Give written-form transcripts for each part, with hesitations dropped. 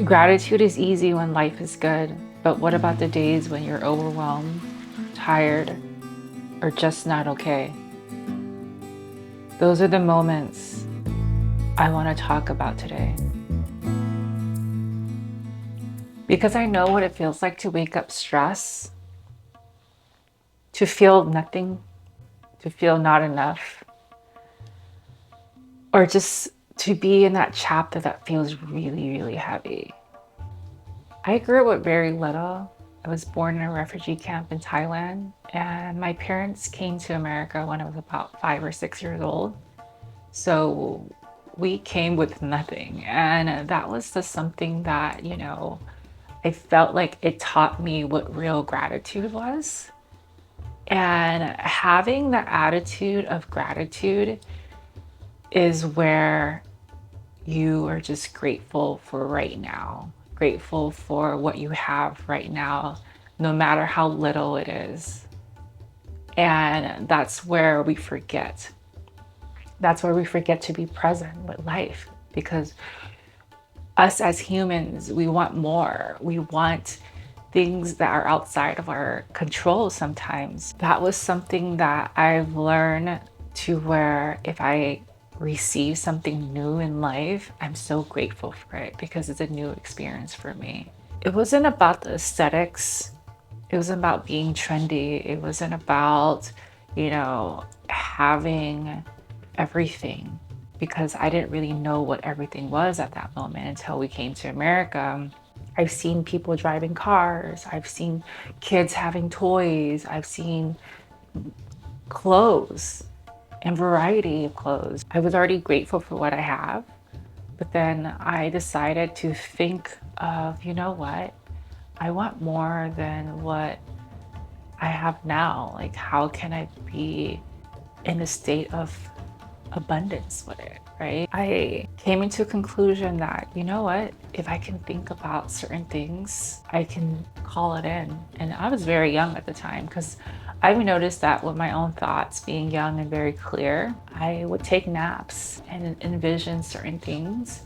Gratitude is easy when life is good, but what about the days when you're overwhelmed, tired, or just not okay? Those are the moments I want to talk about today. Because I know what it feels like to wake up stressed, to feel nothing, to feel not enough, or just to be in that chapter that feels really, really heavy. I grew up very little. I was born in a refugee camp in Thailand, and my parents came to America when I was about 5 or 6 years old. So we came with nothing. And that was just something that, I felt like it taught me what real gratitude was. And having the attitude of gratitude is where you are just grateful for right now, grateful for what you have right now, no matter how little it is. And that's where we forget. That's where we forget to be present with life, because us as humans, we want more. We want things that are outside of our control sometimes. That was something that I've learned, to where if I receive something new in life, I'm so grateful for it because it's a new experience for me. It wasn't about the aesthetics. It wasn't about being trendy. It wasn't about, having everything, because I didn't really know what everything was at that moment until we came to America. I've seen people driving cars. I've seen kids having toys. I've seen clothes and variety of clothes. I was already grateful for what I have, but then I decided to think of, you know what? I want more than what I have now. Like, how can I be in a state of abundance with it, right? I came into a conclusion that, you know what, if I can think about certain things, I can call it in. And I was very young at the time, because I've noticed that with my own thoughts, being young and very clear, I would take naps and envision certain things,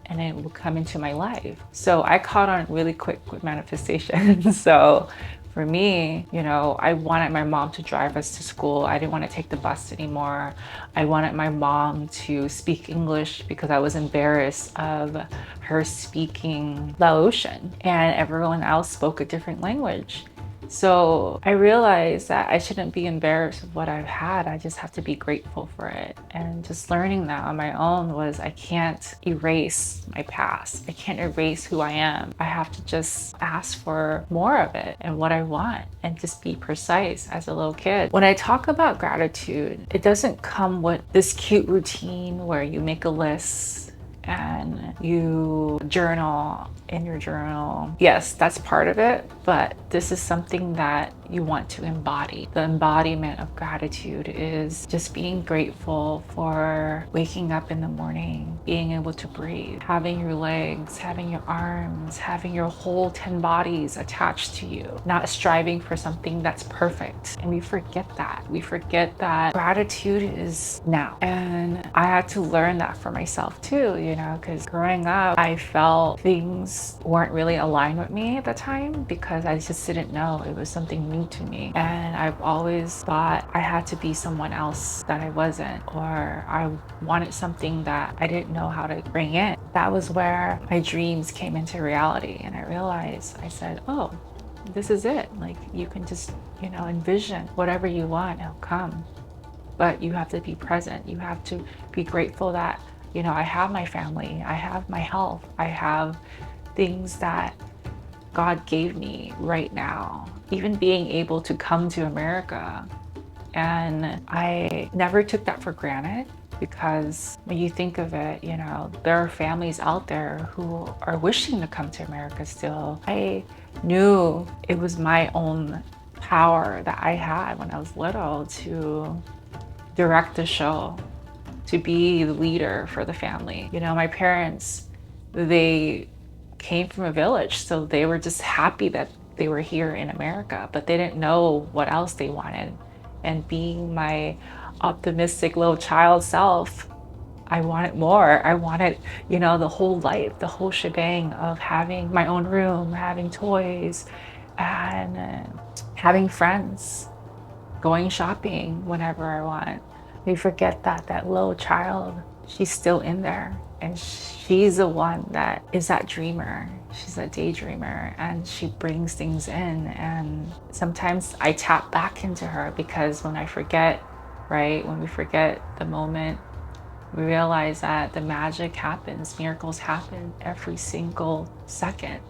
and it would come into my life. So I caught on really quick with manifestation. So for me, I wanted my mom to drive us to school. I didn't want to take the bus anymore. I wanted my mom to speak English because I was embarrassed of her speaking Laotian and everyone else spoke a different language. So I realized that I shouldn't be embarrassed of what I've had. I just have to be grateful for it. And just learning that on my own was, I can't erase my past. I can't erase who I am. I have to just ask for more of it and what I want, and just be precise as a little kid. When I talk about gratitude, it doesn't come with this cute routine where you make a list and you journal in your journal. Yes, that's part of it, but this is something that you want to embody. The embodiment of gratitude is just being grateful for waking up in the morning, being able to breathe, having your legs, having your arms, having your whole 10 bodies attached to you, not striving for something that's perfect. And we forget that. We forget that gratitude is now. And I had to learn that for myself too, because growing up, I felt things weren't really aligned with me at the time, because I just didn't know. It was something new to me. And I've always thought I had to be someone else that I wasn't, or I wanted something that I didn't know how to bring in. That was where my dreams came into reality. And I realized, I said, oh, this is it. Like, you can just, envision whatever you want, it'll come. But you have to be present. You have to be grateful that, I have my family, I have my health, I have things that God gave me right now. Even being able to come to America. And I never took that for granted, because when you think of it, there are families out there who are wishing to come to America still. I knew it was my own power that I had when I was little to direct the show, to be the leader for the family. My parents, they came from a village, so they were just happy that they were here in America, but they didn't know what else they wanted. And being my optimistic little child self, I wanted more. I wanted, the whole life, the whole shebang of having my own room, having toys, and having friends, going shopping whenever I want. We forget that that little child, she's still in there. And she's the one that is that dreamer. She's a daydreamer and she brings things in. And sometimes I tap back into her because when I forget, right, when we forget the moment, we realize that the magic happens, miracles happen every single second.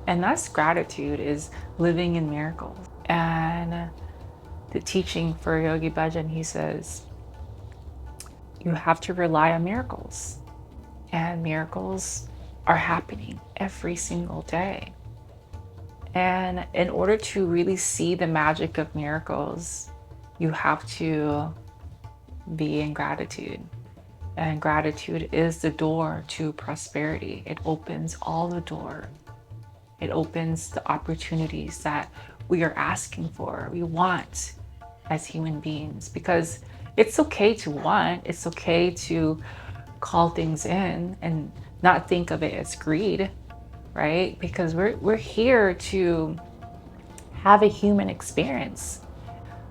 And that's gratitude, is living in miracles. And the teaching for Yogi Bhajan, he says, you have to rely on miracles. And miracles are happening every single day. And in order to really see the magic of miracles, you have to be in gratitude. And gratitude is the door to prosperity. It opens all the door. It opens the opportunities that we are asking for, we want as human beings, because it's okay to want, it's okay to call things in and not think of it as greed, right? Because we're here to have a human experience.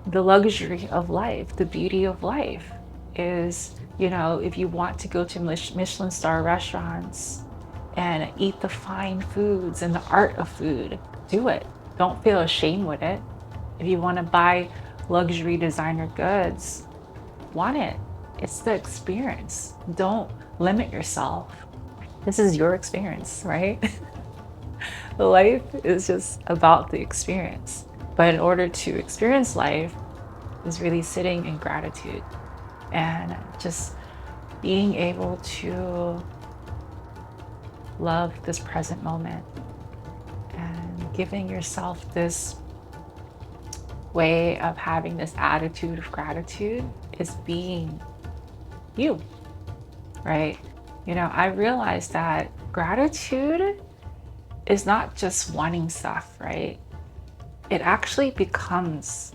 The luxury of life, the beauty of life is, if you want to go to Michelin star restaurants and eat the fine foods and the art of food, do it. Don't feel ashamed with it. If you want to buy luxury designer goods, want it. It's the experience. Don't limit yourself. This is your experience, right? Life is just about the experience. But in order to experience life is really sitting in gratitude and just being able to love this present moment and giving yourself this way of having this attitude of gratitude is being you, right? I realized that gratitude is not just wanting stuff, right? It actually becomes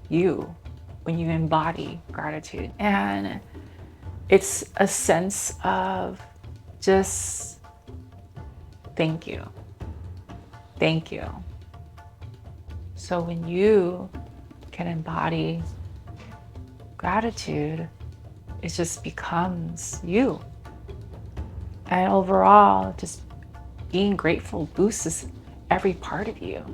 you when you embody gratitude. And it's a sense of just thank you. Thank you. So when you can embody gratitude, it just becomes you. And overall, just being grateful boosts every part of you.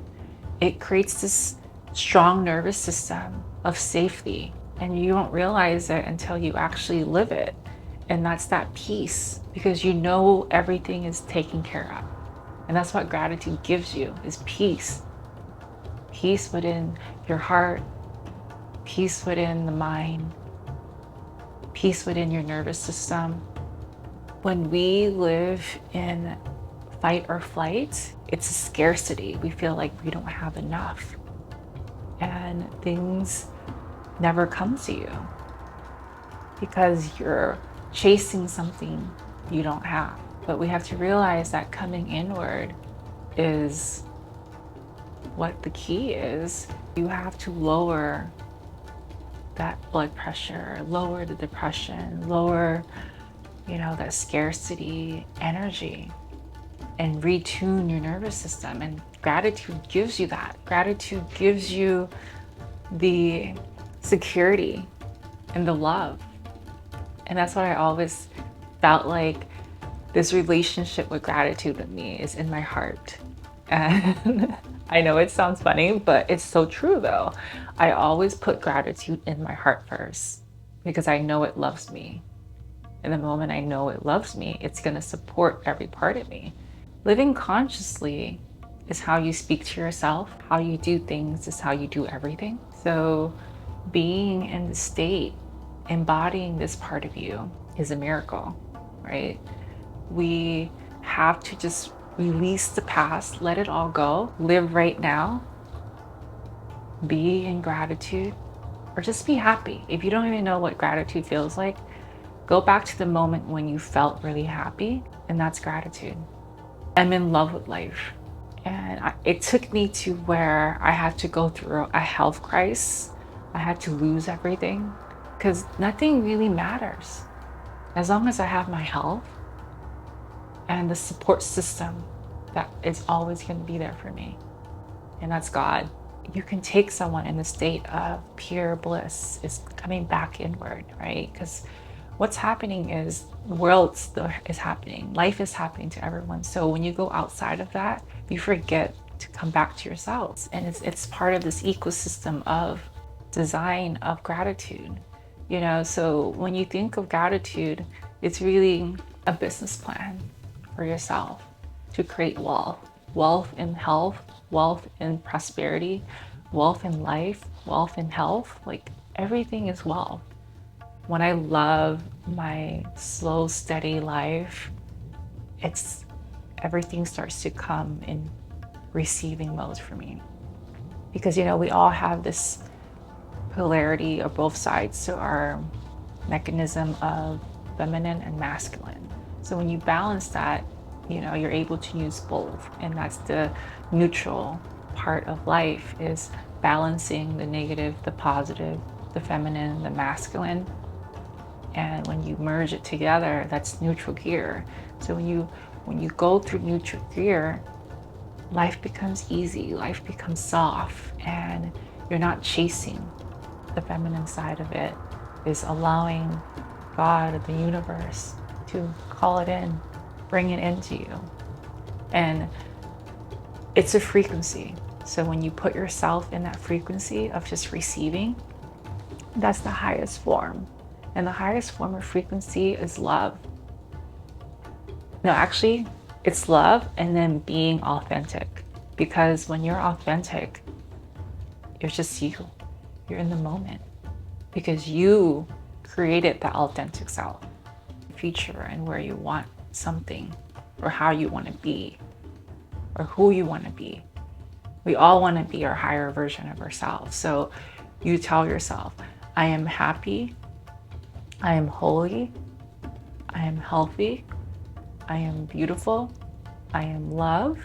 It creates this strong nervous system of safety, and you don't realize it until you actually live it. And that's that peace, because you know everything is taken care of. And that's what gratitude gives you, is peace. Peace within your heart, peace within the mind, peace within your nervous system. When we live in fight or flight, it's a scarcity. We feel like we don't have enough. And things never come to you because you're chasing something you don't have. But we have to realize that coming inward is what the key is. You have to lower that blood pressure, lower the depression, lower, that scarcity energy, and retune your nervous system. And gratitude gives you that. Gratitude gives you the security and the love. And that's what I always felt like this relationship with gratitude with me is in my heart. And I know it sounds funny, but it's so true though. I always put gratitude in my heart first because I know it loves me. And the moment I know it loves me, it's going to support every part of me. Living consciously is how you speak to yourself. How you do things is how you do everything. So being in the state, embodying this part of you is a miracle, right? We have to just release the past, let it all go, live right now, be in gratitude, or just be happy. If you don't even know what gratitude feels like, go back to the moment when you felt really happy, and that's gratitude. I'm in love with life. And it took me to where I had to go through a health crisis. I had to lose everything because nothing really matters. as long as I have my health and the support system that is always going to be there for me, and that's God. You can take someone in the state of pure bliss, is coming back inward, right? Because what's happening is the world is happening, life is happening to everyone. So when you go outside of that, you forget to come back to yourselves, and it's part of this ecosystem of design of gratitude. So when you think of gratitude, it's really a business plan for yourself to create wealth in health, wealth in prosperity, wealth in life, wealth in health. Like, everything is wealth. When I love my slow, steady life, it's everything starts to come in receiving mode for me. Because we all have this polarity of both sides to our mechanism of feminine and masculine. So when you balance that, you're able to use both. And that's the neutral part of life, is balancing the negative, the positive, the feminine, the masculine. And when you merge it together, that's neutral gear. So when you go through neutral gear, life becomes easy, life becomes soft, and you're not chasing. The feminine side of it is allowing God, the universe, to call it in, bring it into you. And it's a frequency. So when you put yourself in that frequency of just receiving, that's the highest form. And the highest form of frequency is love. No, actually, it's love and then being authentic. Because when you're authentic, you're just you. You're in the moment. Because you created that authentic self, future, and where you want something, or how you want to be, or who you want to be. We all want to be our higher version of ourselves. So you tell yourself, I am happy, I am holy, I am healthy, I am beautiful, I am love.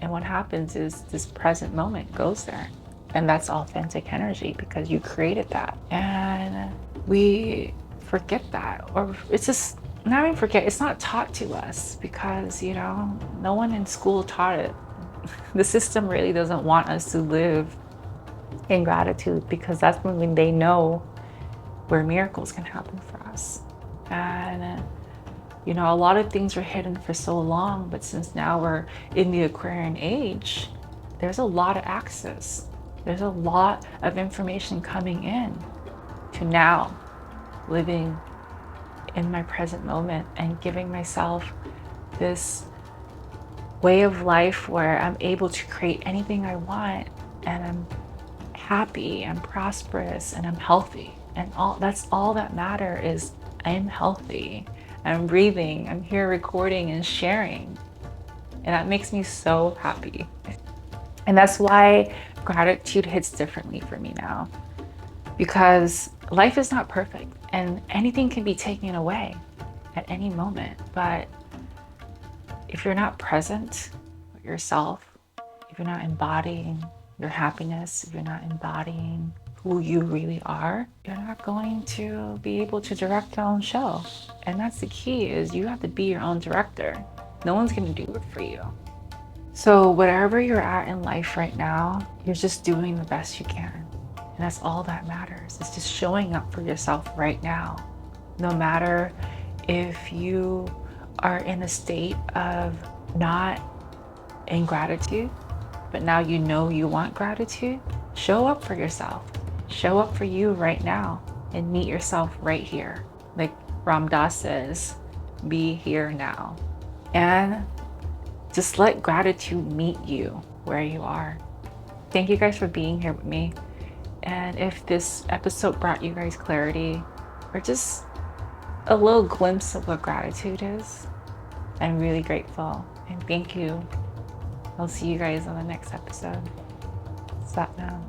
And what happens is this present moment goes there. And that's authentic energy, because you created that. And we forget that, or it's just not even forget, it's not taught to us, because no one in school taught it. The system really doesn't want us to live in gratitude, because that's when they know where miracles can happen for us. And a lot of things were hidden for so long, but since now we're in the Aquarian age, there's a lot of access. There's a lot of information coming in to now living in my present moment and giving myself this way of life where I'm able to create anything I want, and I'm happy, I'm prosperous, and I'm healthy. And that's all that matter is I'm healthy, I'm breathing, I'm here recording and sharing. And that makes me so happy. And that's why gratitude hits differently for me now, because life is not perfect and anything can be taken away at any moment. But if you're not present with yourself, if you're not embodying your happiness, if you're not embodying who you really are, you're not going to be able to direct your own show. And that's the key, is you have to be your own director. No one's going to do it for you. So whatever you're at in life right now, you're just doing the best you can. And that's all that matters. It's just showing up for yourself right now. No matter if you are in a state of not in gratitude, but now you know you want gratitude, show up for yourself. Show up for you right now and meet yourself right here. Like Ram Dass says, be here now. And just let gratitude meet you where you are. Thank you guys for being here with me. And if this episode brought you guys clarity, or just a little glimpse of what gratitude is, I'm really grateful. And thank you. I'll see you guys on the next episode. Sat now.